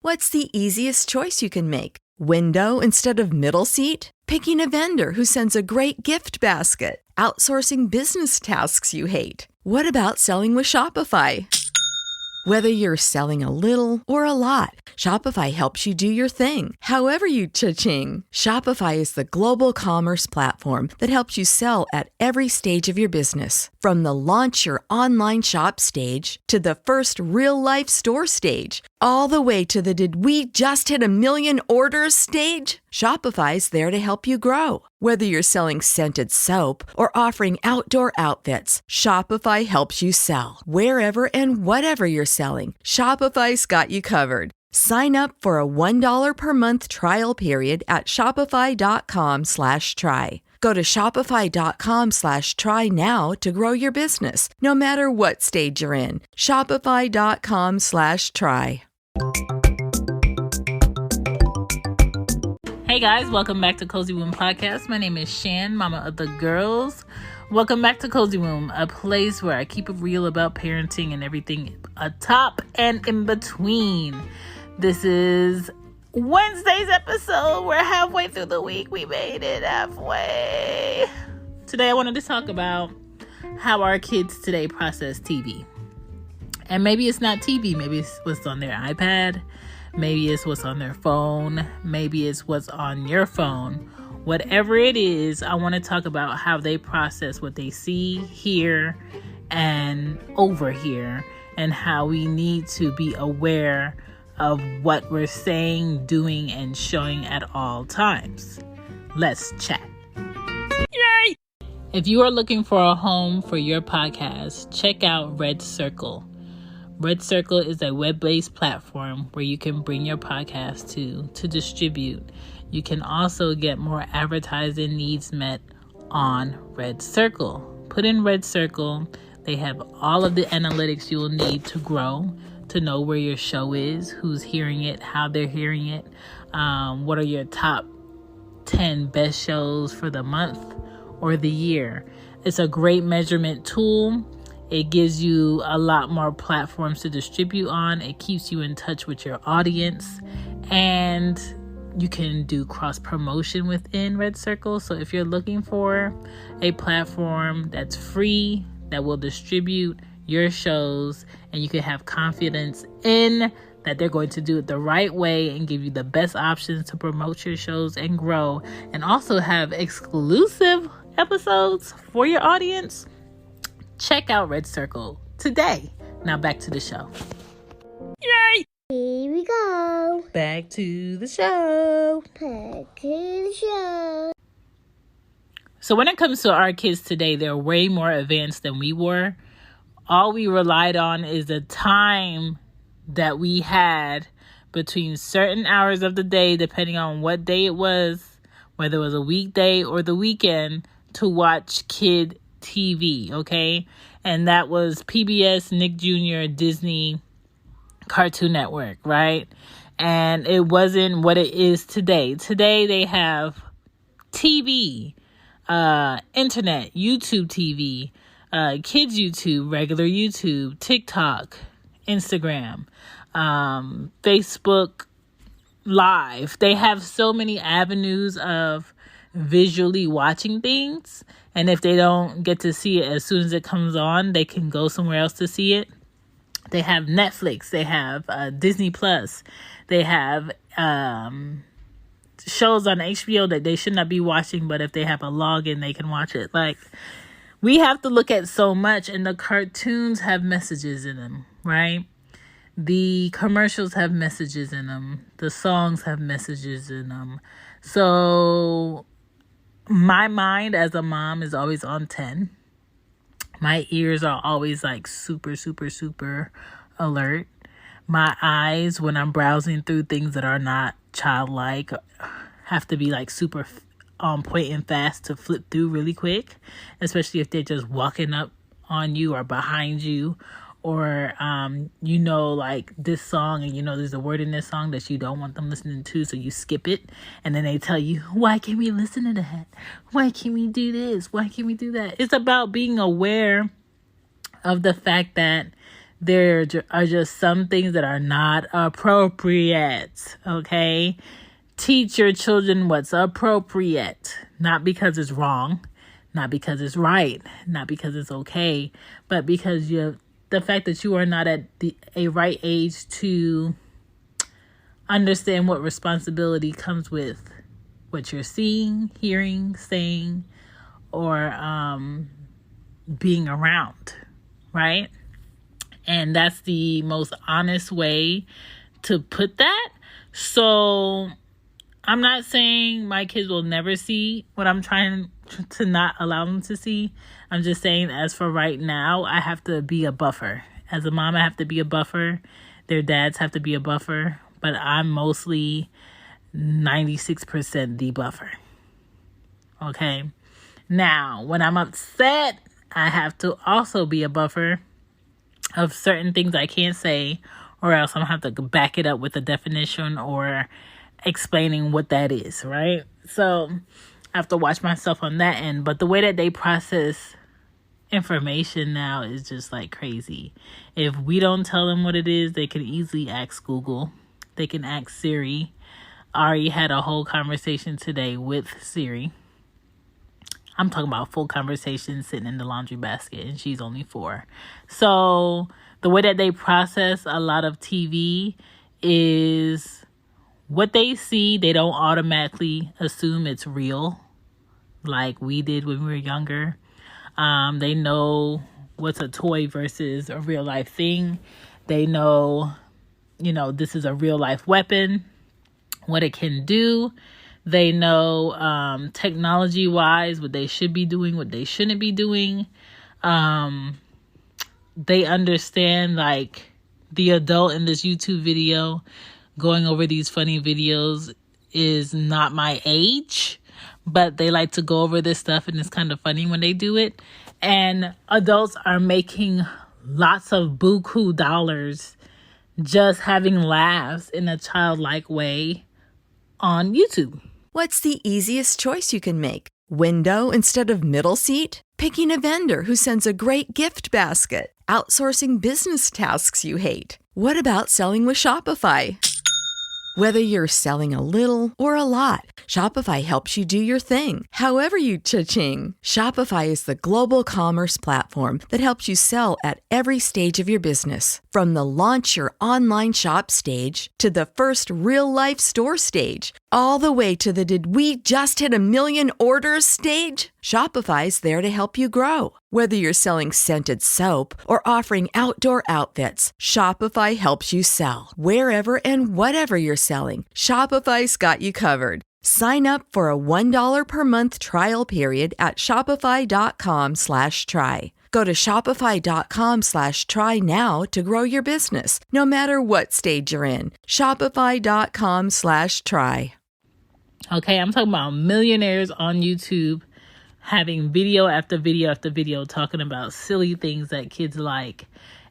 What's the easiest choice you can make? Window instead of middle seat? Picking a vendor who sends a great gift basket? Outsourcing business tasks you hate? What about selling with Shopify? Whether you're selling a little or a lot, Shopify helps you do your thing, however you cha-ching. Shopify is the global commerce platform that helps you sell at every stage of your business. From the launch your online shop stage to the first real-life store stage, all the way to the did we just hit a million orders stage. Shopify's there to help you grow. Whether you're selling scented soap or offering outdoor outfits, Shopify helps you sell. Wherever and whatever you're selling, Shopify's got you covered. Sign up for a $1 per month trial period at shopify.com/try. Go to shopify.com/try now to grow your business, no matter what stage you're in. Shopify.com/try. Hey guys, welcome back to Cozy Womb Podcast. My name is Shan, mama of the girls. Welcome back to Cozy Womb, a place where I keep it real about parenting and everything atop and in between. This is Wednesday's episode. We're halfway through the week. We made it halfway. Today I wanted to talk about how our kids today process TV. And maybe it's not TV. Maybe it's what's on their iPad. Maybe it's what's on their phone. Maybe it's what's on your phone. Whatever it is, I want to talk about how they process what they see, hear, and overhear, and how we need to be aware of what we're saying, doing, and showing at all times. Let's chat. Yay! If you are looking for a home for your podcast, check out Red Circle. Red Circle is a web-based platform where you can bring your podcast to distribute. You can also get more advertising needs met on Red Circle. Put in Red Circle. They have all of the analytics you will need to grow, to know where your show is, who's hearing it, how they're hearing it, what are your top 10 best shows for the month or the year. It's a great measurement tool. It gives you a lot more platforms to distribute on. It keeps you in touch with your audience. And you can do cross-promotion within Red Circle. So if you're looking for a platform that's free, that will distribute your shows, and you can have confidence in that they're going to do it the right way and give you the best options to promote your shows and grow, and also have exclusive episodes for your audience, check out Red Circle today. Now back to the show. Yay! Here we go. Back to the show. Back to the show. So when it comes to our kids today, they're way more advanced than we were. All we relied on is the time that we had between certain hours of the day, depending on what day it was, whether it was a weekday or the weekend, to watch kid TV, okay? And that was PBS, Nick Jr., Disney, Cartoon Network, right? And it wasn't what it is today. Today they have TV, internet, YouTube TV, kids YouTube, regular YouTube, TikTok, Instagram, Facebook Live. They have so many avenues of visually watching things, and if they don't get to see it as soon as it comes on, they can go somewhere else to see it. They have Netflix, they have Disney Plus, they have shows on HBO that they should not be watching, but if they have a login, they can watch it. Like, we have to look at so much, and the cartoons have messages in them, right? The commercials have messages in them. The songs have messages in them. So my mind as a mom is always on 10. My ears are always like super, super, super alert. My eyes, when I'm browsing through things that are not childlike, have to be like super on point and fast to flip through really quick, especially if they're just walking up on you or behind you, or like this song, and there's a word in this song that you don't want them listening to, so you skip it, and then they tell you, why can't we listen to that? Why can't we do this? Why can't we do that? It's about being aware of the fact that There are just some things that are not appropriate, okay? Teach your children what's appropriate, not because it's wrong, not because it's right, not because it's okay, but because the fact that you are not at a right age to understand what responsibility comes with what you're seeing, hearing, saying, or being around, right? And that's the most honest way to put that. So I'm not saying my kids will never see what I'm trying to not allow them to see. I'm just saying, as for right now, I have to be a buffer. As a mom, I have to be a buffer. Their dads have to be a buffer. But I'm mostly 96% the buffer. Okay? Now, when I'm upset, I have to also be a buffer of certain things I can't say, or else I'm going to have to back it up with a definition or explaining what that is, right? So I have to watch myself on that end. But the way that they process information now is just like crazy. If we don't tell them what it is, they can easily ask Google. They can ask Siri. Ari had a whole conversation today with Siri. I'm talking about full conversation sitting in the laundry basket, and she's only 4. So the way that they process a lot of TV is what they see, they don't automatically assume it's real like we did when we were younger. They know what's a toy versus a real life thing. They know, this is a real life weapon, what it can do. They know technology wise what they should be doing, what they shouldn't be doing. They understand like the adult in this YouTube video going over these funny videos is not my age, but they like to go over this stuff and it's kind of funny when they do it. And adults are making lots of buku dollars just having laughs in a childlike way on YouTube. What's the easiest choice you can make? Window instead of middle seat? Picking a vendor who sends a great gift basket? Outsourcing business tasks you hate? What about selling with Shopify? Whether you're selling a little or a lot, Shopify helps you do your thing, however you cha-ching. Shopify is the global commerce platform that helps you sell at every stage of your business. From the launch your online shop stage to the first real-life store stage, all the way to the did we just hit 1 million orders stage. Shopify's there to help you grow. Whether you're selling scented soap or offering outdoor outfits, Shopify helps you sell. Wherever and whatever you're selling, Shopify's got you covered. Sign up for a $1 per month trial period at shopify.com/try. Go to shopify.com/try now to grow your business, no matter what stage you're in. Shopify.com/try. Okay, I'm talking about millionaires on YouTube having video after video after video talking about silly things that kids like.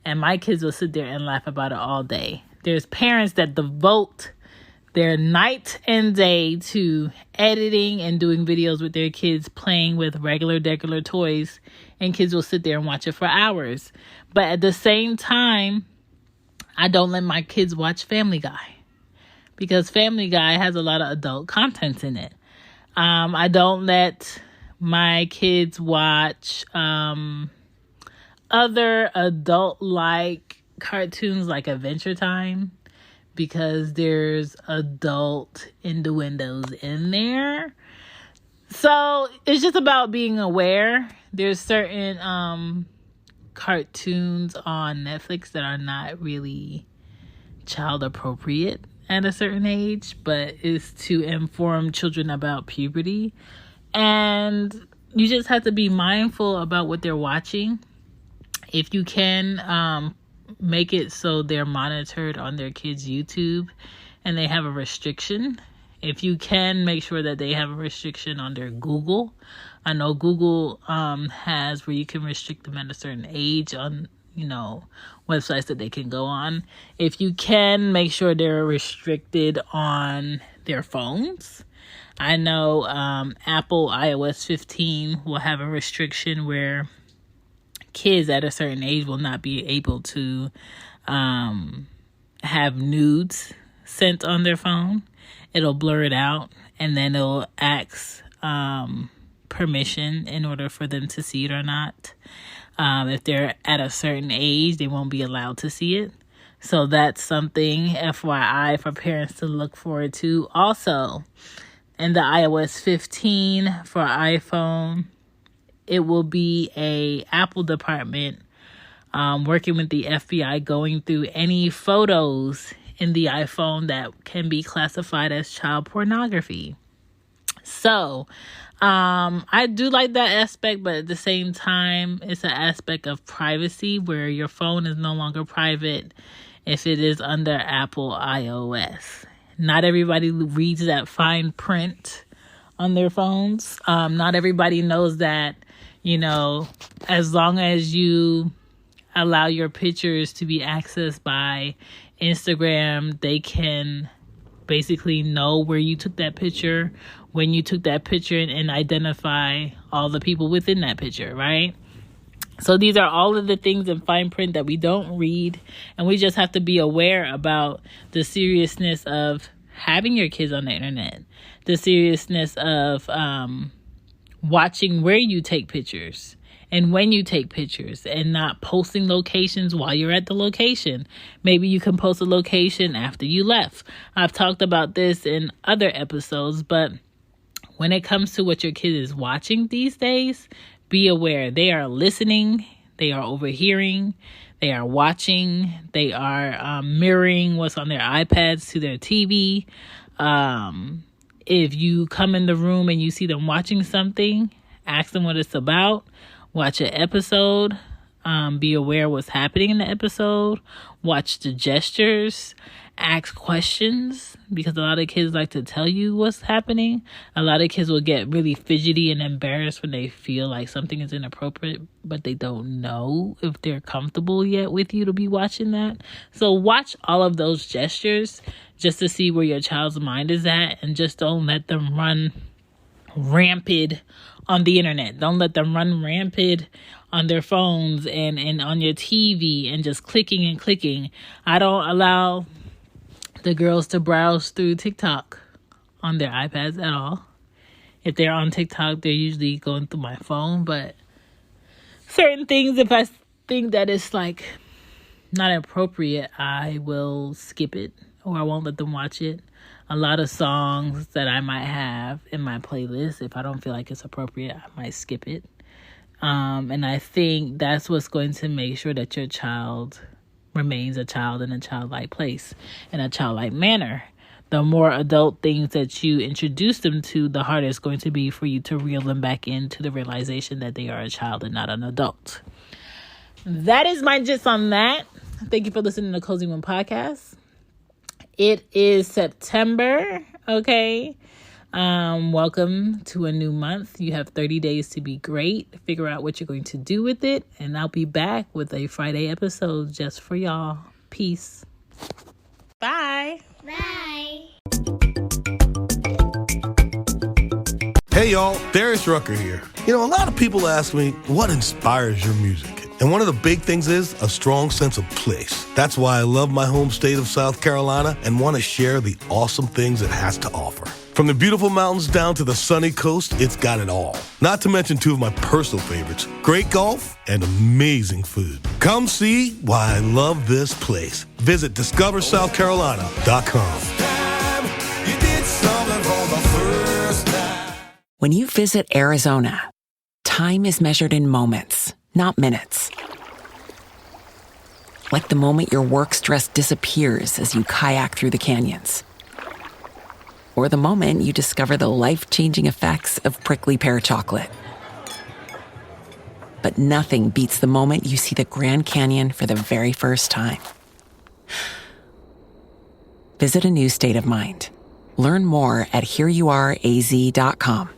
And my kids will sit there and laugh about it all day. There's parents that devote their night and day to editing and doing videos with their kids playing with regular toys. And kids will sit there and watch it for hours. But at the same time, I don't let my kids watch Family Guy. Because Family Guy has a lot of adult content in it. I don't let my kids watch other adult-like cartoons like Adventure Time because there's adult innuendos in there. So it's just about being aware. There's certain cartoons on Netflix that are not really child appropriate at a certain age, but is to inform children about puberty. And you just have to be mindful about what they're watching. If you can make it so they're monitored on their kids' YouTube and they have a restriction. If you can, make sure that they have a restriction on their Google. I know Google has where you can restrict them at a certain age on, websites that they can go on. If you can, make sure they're restricted on their phones. I know Apple iOS 15 will have a restriction where kids at a certain age will not be able to have nudes sent on their phone. It'll blur it out, and then it'll ask permission in order for them to see it or not. If they're at a certain age, they won't be allowed to see it. So that's something, FYI, for parents to look forward to. Also, in the iOS 15 for iPhone, it will be a Apple department working with the FBI, going through any photos in the iPhone that can be classified as child pornography. So, I do like that aspect, but at the same time, it's an aspect of privacy where your phone is no longer private if it is under Apple iOS. Not everybody reads that fine print on their phones. Not everybody knows that, as long as you allow your pictures to be accessed by Instagram, they can basically know where you took that picture, when you took that picture, and identify all the people within that picture, right? So these are all of the things in fine print that we don't read, and we just have to be aware about the seriousness of having your kids on the internet, the seriousness of watching where you take pictures and when you take pictures, and not posting locations while you're at the location. Maybe you can post a location after you left. I've talked about this in other episodes, but when it comes to what your kid is watching these days, be aware. They are listening, they are overhearing, they are watching, they are mirroring what's on their iPads to their TV. If you come in the room and you see them watching something, ask them what it's about. Watch an episode. Be aware what's happening in the episode. Watch the gestures. Ask questions, because a lot of kids like to tell you what's happening. A lot of kids will get really fidgety and embarrassed when they feel like something is inappropriate, but they don't know if they're comfortable yet with you to be watching that. So watch all of those gestures just to see where your child's mind is at, and just don't let them run rampant on the internet. Don't let them run rampant on their phones and on your TV and just clicking and clicking. I don't allow the girls to browse through TikTok on their iPads at all. If they're on TikTok, they're usually going through my phone, but certain things, if I think that it's like not appropriate, I will skip it, or I won't let them watch it. A lot of songs that I might have in my playlist, if I don't feel like it's appropriate, I might skip it. And I think that's what's going to make sure that your child remains a child in a childlike place, in a childlike manner. The more adult things that you introduce them to, the harder it's going to be for you to reel them back into the realization that they are a child and not an adult. That is my gist on that. Thank you for listening to Cozy Womb Podcast. It is September, okay? Welcome to a new month. You have 30 days to be great. Figure out what you're going to do with it. And I'll be back with a Friday episode just for y'all. Peace. Bye. Bye. Hey y'all, Darius Rucker here. A lot of people ask me, what inspires your music? And one of the big things is a strong sense of place. That's why I love my home state of South Carolina and want to share the awesome things it has to offer. From the beautiful mountains down to the sunny coast, it's got it all. Not to mention two of my personal favorites, great golf and amazing food. Come see why I love this place. Visit discoversouthcarolina.com. When you visit Arizona, time is measured in moments, not minutes. Like the moment your work stress disappears as you kayak through the canyons. Or the moment you discover the life-changing effects of prickly pear chocolate. But nothing beats the moment you see the Grand Canyon for the very first time. Visit a new state of mind. Learn more at hereyouareaz.com.